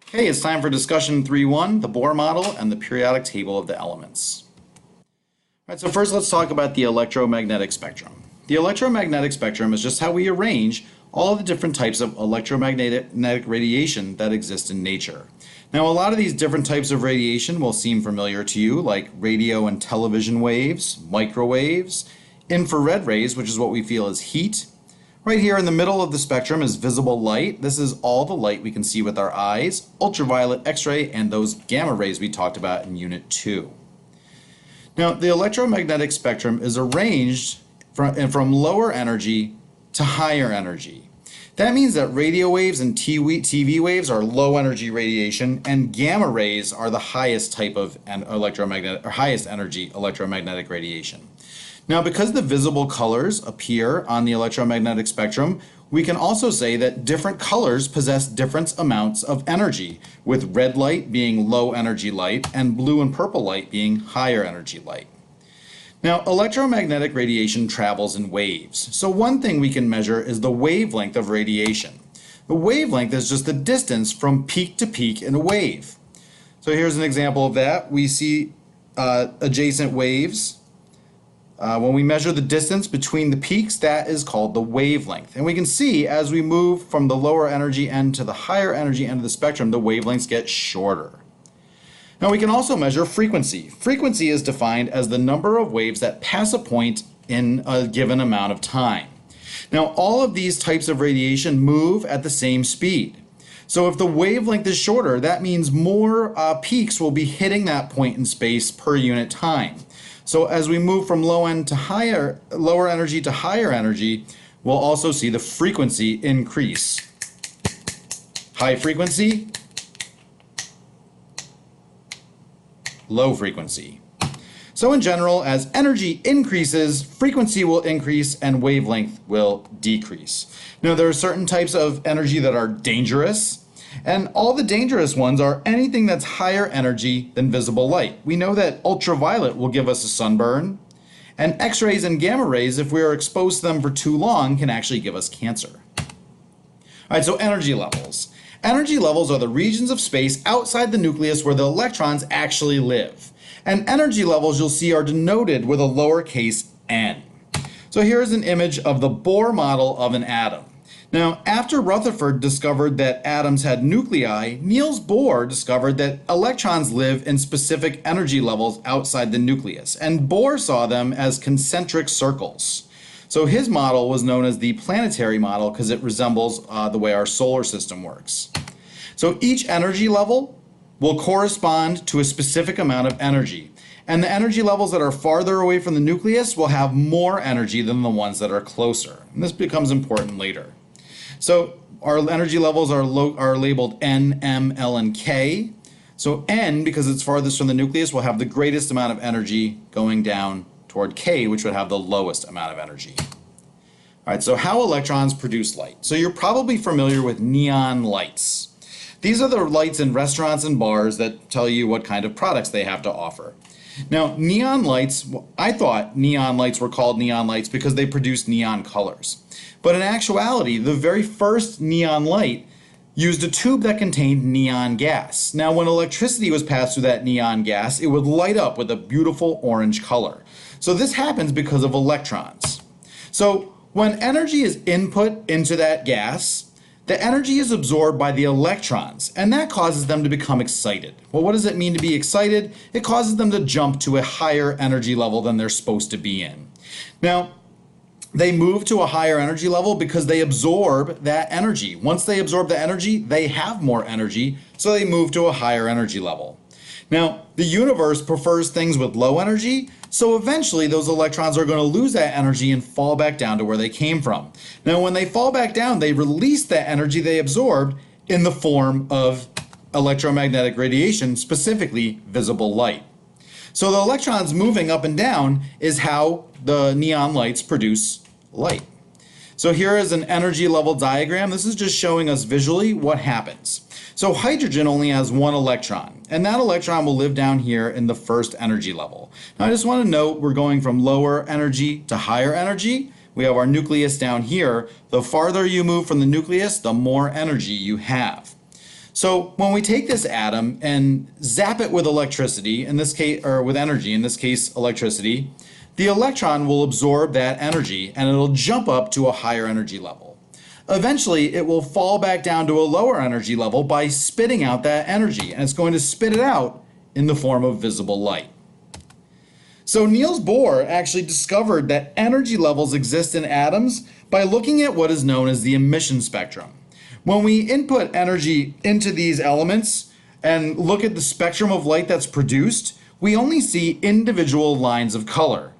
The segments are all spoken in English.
Okay, it's time for discussion 3.1, the Bohr model and the periodic table of the elements. All right, so first let's talk about the electromagnetic spectrum. The electromagnetic spectrum is just how we arrange all of the different types of electromagnetic radiation that exist in nature. Now, a lot of these different types of radiation will seem familiar to you, like radio and television waves, microwaves, infrared rays, which is what we feel is heat. Right here in the middle of the spectrum is visible light. This is all the light we can see with our eyes, ultraviolet, X-ray, and those gamma rays we talked about in Unit 2. Now, the electromagnetic spectrum is arranged from lower energy to higher energy. That means that radio waves and TV waves are low energy radiation, and gamma rays are the highest type of highest energy electromagnetic radiation. Now, because the visible colors appear on the electromagnetic spectrum, we can also say that different colors possess different amounts of energy, with red light being low energy light and blue and purple light being higher energy light. Now, electromagnetic radiation travels in waves. So one thing we can measure is the wavelength of radiation. The wavelength is just the distance from peak to peak in a wave. So here's an example of that. We see adjacent waves. When we measure the distance between the peaks, that is called the wavelength. And we can see as we move from the lower energy end to the higher energy end of the spectrum, the wavelengths get shorter. Now we can also measure frequency. Frequency is defined as the number of waves that pass a point in a given amount of time. Now, all of these types of radiation move at the same speed. So if the wavelength is shorter, that means more peaks will be hitting that point in space per unit time. So as we move from lower energy to higher energy, we'll also see the frequency increase. High frequency, low frequency. So in general, as energy increases, frequency will increase and wavelength will decrease. Now, there are certain types of energy that are dangerous, and all the dangerous ones are anything that's higher energy than visible light. We know that ultraviolet will give us a sunburn, and X-rays and gamma rays, if we are exposed to them for too long, can actually give us cancer. All right, so energy levels. Energy levels are the regions of space outside the nucleus where the electrons actually live. And energy levels, you'll see, are denoted with a lowercase n. So here's an image of the Bohr model of an atom. Now, after Rutherford discovered that atoms had nuclei, Niels Bohr discovered that electrons live in specific energy levels outside the nucleus, and Bohr saw them as concentric circles. So his model was known as the planetary model because it resembles the way our solar system works. So each energy level will correspond to a specific amount of energy, and the energy levels that are farther away from the nucleus will have more energy than the ones that are closer. And this becomes important later. So our energy levels are labeled N, M, L, and K. So N, because it's farthest from the nucleus, will have the greatest amount of energy going down toward K, which would have the lowest amount of energy. All right, so how electrons produce light. So you're probably familiar with neon lights. These are the lights in restaurants and bars that tell you what kind of products they have to offer. Now, neon lights, I thought neon lights were called neon lights because they produce neon colors. But in actuality, the very first neon light used a tube that contained neon gas. Now, when electricity was passed through that neon gas, it would light up with a beautiful orange color. So this happens because of electrons. So when energy is input into that gas, the energy is absorbed by the electrons, and that causes them to become excited. Well, what does it mean to be excited? It causes them to jump to a higher energy level than they're supposed to be in. Now, they move to a higher energy level because they absorb that energy. Once they absorb the energy, they have more energy, so they move to a higher energy level. Now, the universe prefers things with low energy, so eventually those electrons are going to lose that energy and fall back down to where they came from. Now, when they fall back down, they release that energy they absorbed in the form of electromagnetic radiation, specifically visible light. So the electrons moving up and down is how the neon lights produce light. So here is an energy level diagram. This is just showing us visually what happens. So hydrogen only has one electron, and that electron will live down here in the first energy level. Now I just want to note we're going from lower energy to higher energy. We have our nucleus down here. The farther you move from the nucleus, the more energy you have. So when we take this atom and zap it with electricity, in this case, or with energy, in this case electricity, the electron will absorb that energy and it'll jump up to a higher energy level. Eventually, it will fall back down to a lower energy level by spitting out that energy, and it's going to spit it out in the form of visible light. So Niels Bohr actually discovered that energy levels exist in atoms by looking at what is known as the emission spectrum. When we input energy into these elements and look at the spectrum of light that's produced, we only see individual lines of color.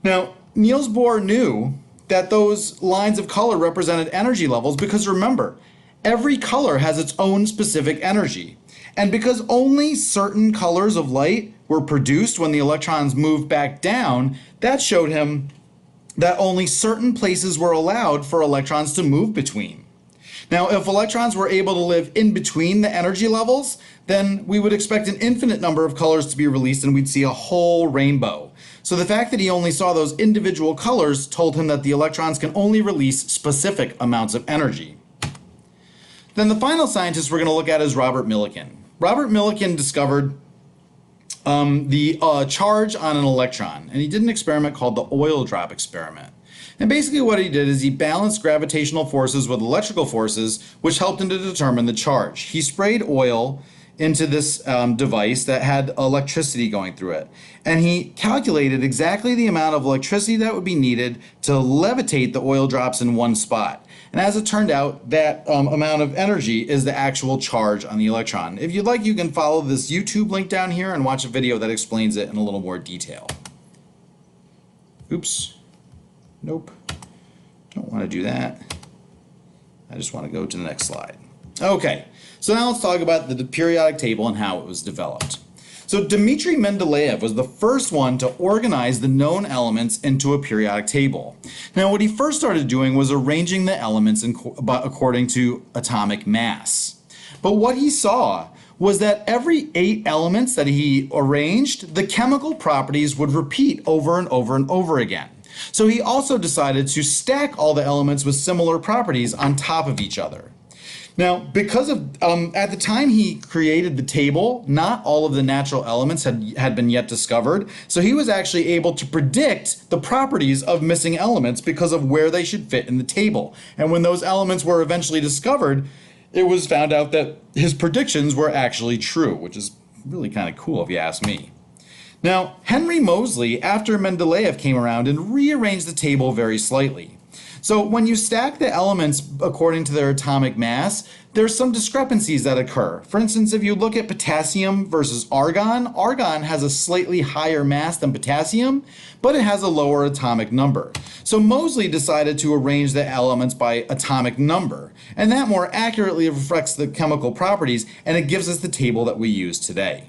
Now, Niels Bohr knew that those lines of color represented energy levels because remember, every color has its own specific energy. And because only certain colors of light were produced when the electrons moved back down, that showed him that only certain places were allowed for electrons to move between. Now, if electrons were able to live in between the energy levels, then we would expect an infinite number of colors to be released and we'd see a whole rainbow. So the fact that he only saw those individual colors told him that the electrons can only release specific amounts of energy. Then the final scientist we're going to look at is Robert Millikan. Robert Millikan discovered the charge on an electron, and he did an experiment called the oil drop experiment. And basically what he did is he balanced gravitational forces with electrical forces, which helped him to determine the charge. He sprayed oil into this device that had electricity going through it. And he calculated exactly the amount of electricity that would be needed to levitate the oil drops in one spot. And as it turned out, that amount of energy is the actual charge on the electron. If you'd like, you can follow this YouTube link down here and watch a video that explains it in a little more detail. Oops. Nope. Don't want to do that. I just want to go to the next slide. Okay, so now let's talk about the periodic table and how it was developed. So Dmitri Mendeleev was the first one to organize the known elements into a periodic table. Now what he first started doing was arranging the elements according to atomic mass. But what he saw was that every 8 elements that he arranged, the chemical properties would repeat over and over and over again. So he also decided to stack all the elements with similar properties on top of each other. Now, because of, at the time he created the table, not all of the natural elements had been yet discovered, so he was actually able to predict the properties of missing elements because of where they should fit in the table. And when those elements were eventually discovered, it was found out that his predictions were actually true, which is really kind of cool if you ask me. Now, Henry Moseley, after Mendeleev came around and rearranged the table very slightly. So when you stack the elements according to their atomic mass, there's some discrepancies that occur. For instance, if you look at potassium versus argon, argon has a slightly higher mass than potassium, but it has a lower atomic number. So Moseley decided to arrange the elements by atomic number, and that more accurately reflects the chemical properties, and it gives us the table that we use today.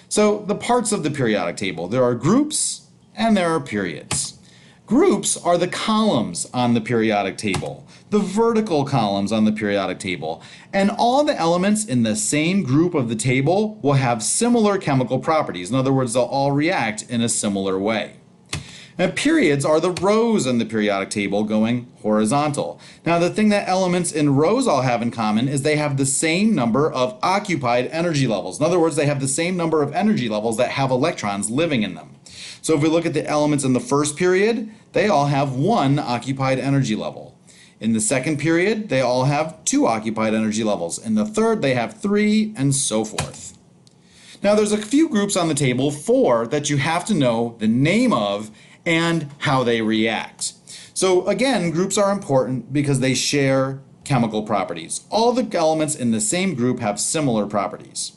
So the parts of the periodic table, there are groups and there are periods. Groups are the columns on the periodic table, the vertical columns on the periodic table, and all the elements in the same group of the table will have similar chemical properties. In other words, they'll all react in a similar way. And periods are the rows in the periodic table going horizontal. Now the thing that elements in rows all have in common is they have the same number of occupied energy levels. In other words, they have the same number of energy levels that have electrons living in them. So if we look at the elements in the first period, they all have 1 occupied energy level. In the second period, they all have 2 occupied energy levels. In the third, they have 3, and so forth. Now there's a few groups on the table, 4, that you have to know the name of and how they react. So again, groups are important because they share chemical properties. All the elements in the same group have similar properties.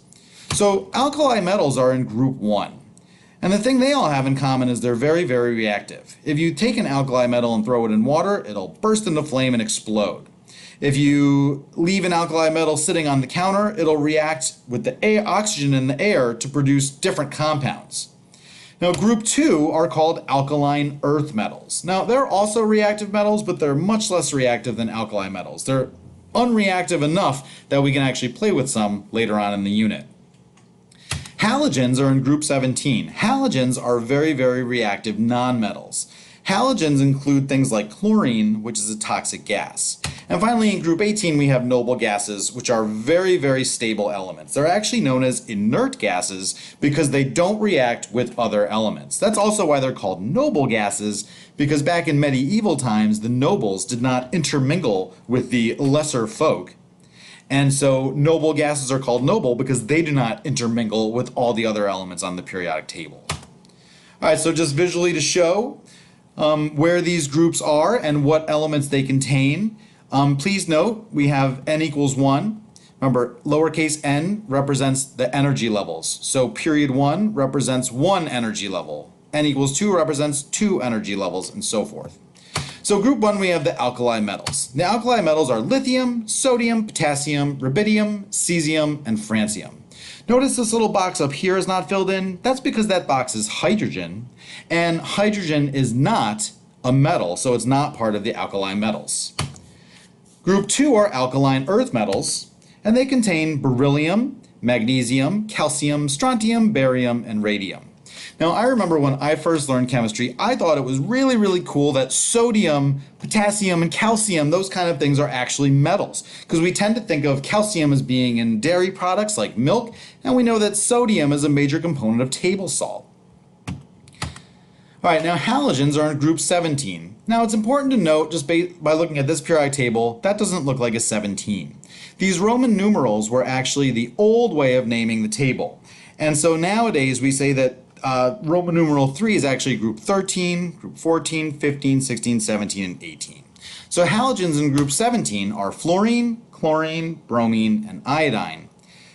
So alkali metals are in group 1. And the thing they all have in common is they're very, very reactive. If you take an alkali metal and throw it in water, it'll burst into flame and explode. If you leave an alkali metal sitting on the counter, it'll react with the oxygen in the air to produce different compounds. Now, group 2 are called alkaline earth metals. Now, they're also reactive metals, but they're much less reactive than alkali metals. They're unreactive enough that we can actually play with some later on in the unit. Halogens are in group 17. Halogens are very, very reactive nonmetals. Halogens include things like chlorine, which is a toxic gas. And finally, in group 18, we have noble gases, which are very, very stable elements. They're actually known as inert gases because they don't react with other elements. That's also why they're called noble gases, because back in medieval times, the nobles did not intermingle with the lesser folk. And so noble gases are called noble because they do not intermingle with all the other elements on the periodic table. All right, so just visually to show where these groups are and what elements they contain, please note we have n equals 1. Remember, lowercase n represents the energy levels. So period 1 represents 1 energy level. N equals 2 represents 2 energy levels, and so forth. So group 1, we have the alkali metals. The alkali metals are lithium, sodium, potassium, rubidium, cesium, and francium. Notice this little box up here is not filled in. That's because that box is hydrogen, and hydrogen is not a metal, so it's not part of the alkali metals. Group 2 are alkaline earth metals, and they contain beryllium, magnesium, calcium, strontium, barium, and radium. Now, I remember when I first learned chemistry, I thought it was really, really cool that sodium, potassium, and calcium, those kind of things are actually metals, because we tend to think of calcium as being in dairy products like milk, and we know that sodium is a major component of table salt. All right, now halogens are in group 17. Now, it's important to note, just by looking at this periodic table, that doesn't look like a 17. These Roman numerals were actually the old way of naming the table. And so nowadays we say that Roman numeral 3 is actually group 13, group 14, 15, 16, 17, and 18. So halogens in group 17 are fluorine, chlorine, bromine, and iodine.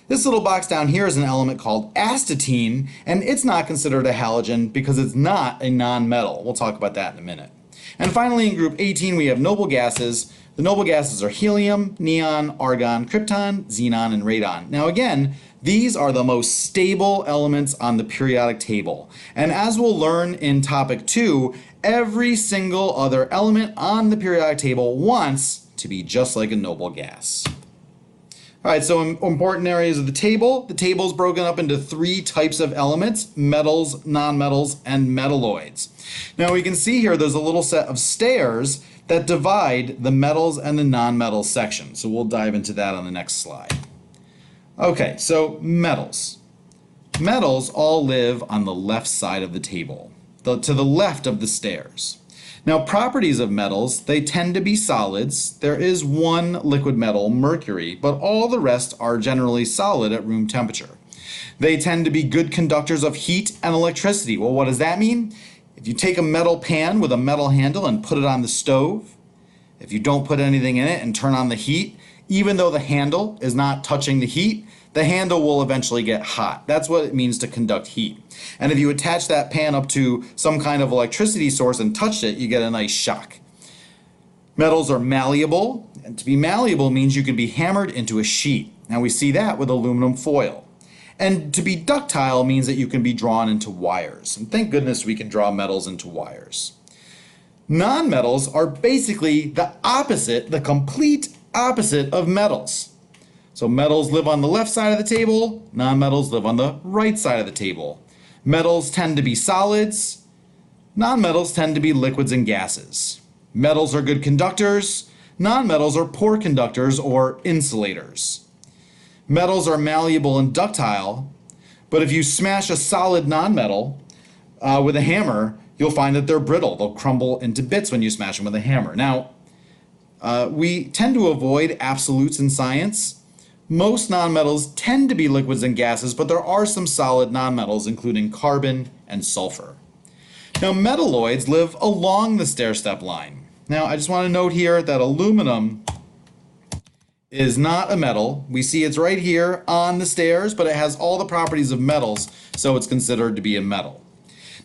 This little box down here is an element called astatine, and it's not considered a halogen because it's not a non-metal. We'll talk about that in a minute. And finally, in group 18, we have noble gases. The noble gases are helium, neon, argon, krypton, xenon, and radon. Now again, these are the most stable elements on the periodic table. And as we'll learn in topic 2, every single other element on the periodic table wants to be just like a noble gas. All right, so important areas of the table. The table is broken up into 3 types of elements: metals, nonmetals, and metalloids. Now we can see here there's a little set of stairs that divide the metals and the nonmetals section. So we'll dive into that on the next slide. Okay, so metals. Metals all live on the left side of the table, to the left of the stairs. Now, properties of metals, they tend to be solids. There is one liquid metal, mercury, but all the rest are generally solid at room temperature. They tend to be good conductors of heat and electricity. Well, what does that mean? If you take a metal pan with a metal handle and put it on the stove, if you don't put anything in it and turn on the heat, even though the handle is not touching the heat, the handle will eventually get hot. That's what it means to conduct heat. And if you attach that pan up to some kind of electricity source and touch it, you get a nice shock. Metals are malleable, and to be malleable means you can be hammered into a sheet. Now we see that with aluminum foil. And to be ductile means that you can be drawn into wires. And thank goodness we can draw metals into wires. Nonmetals are basically the opposite, the complete opposite of metals. So metals live on the left side of the table, nonmetals live on the right side of the table. Metals tend to be solids, nonmetals tend to be liquids and gases. Metals are good conductors, nonmetals are poor conductors or insulators. Metals are malleable and ductile, but if you smash a solid nonmetal with a hammer, you'll find that they're brittle. They'll crumble into bits when you smash them with a hammer. Now, we tend to avoid absolutes in science. Most nonmetals tend to be liquids and gases, but there are some solid nonmetals, including carbon and sulfur. Now, metalloids live along the stair-step line. Now, I just want to note here that aluminum is not a metal. We see it's right here on the stairs, but it has all the properties of metals, so it's considered to be a metal.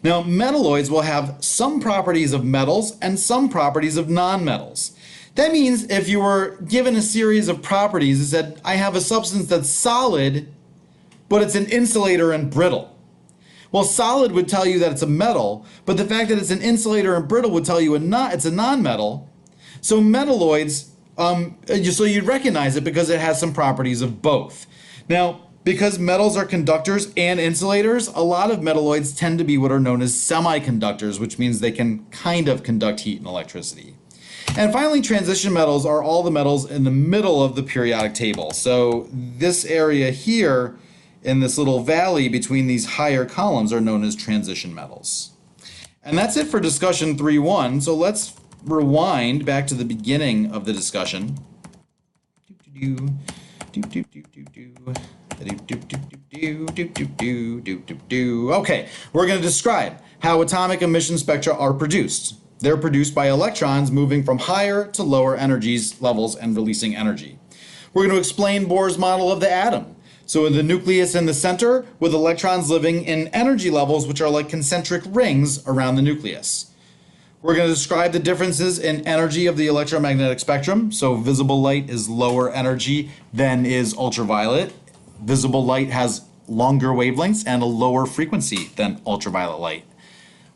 Now, metalloids will have some properties of metals and some properties of nonmetals. That means if you were given a series of properties that said, I have a substance that's solid, but it's an insulator and brittle. Well, solid would tell you that it's a metal, but the fact that it's an insulator and brittle would tell you it's a nonmetal. So metalloids, so you'd recognize it because it has some properties of both. Now, because metals are conductors and insulators, a lot of metalloids tend to be what are known as semiconductors, which means they can kind of conduct heat and electricity. And finally, transition metals are all the metals in the middle of the periodic table. So this area here in this little valley between these higher columns are known as transition metals. And that's it for discussion 3.1. So let's rewind back to the beginning of the discussion. Okay, we're going to describe how atomic emission spectra are produced. They're produced by electrons moving from higher to lower energies levels and releasing energy. We're going to explain Bohr's model of the atom. So the nucleus in the center with electrons living in energy levels which are like concentric rings around the nucleus. We're going to describe the differences in energy of the electromagnetic spectrum. So visible light is lower energy than is ultraviolet. Visible light has longer wavelengths and a lower frequency than ultraviolet light.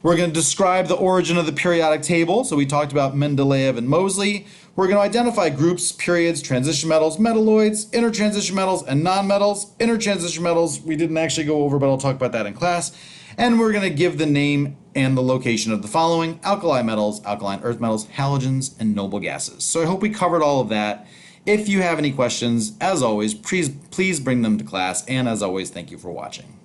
We're going to describe the origin of the periodic table. So we talked about Mendeleev and Moseley. We're going to identify groups, periods, transition metals, metalloids, intertransition metals, and nonmetals. Intertransition metals we didn't actually go over, but I'll talk about that in class. And we're going to give the name and the location of the following: alkali metals, alkaline earth metals, halogens, and noble gases. So I hope we covered all of that. If you have any questions, as always, please bring them to class. And as always, thank you for watching.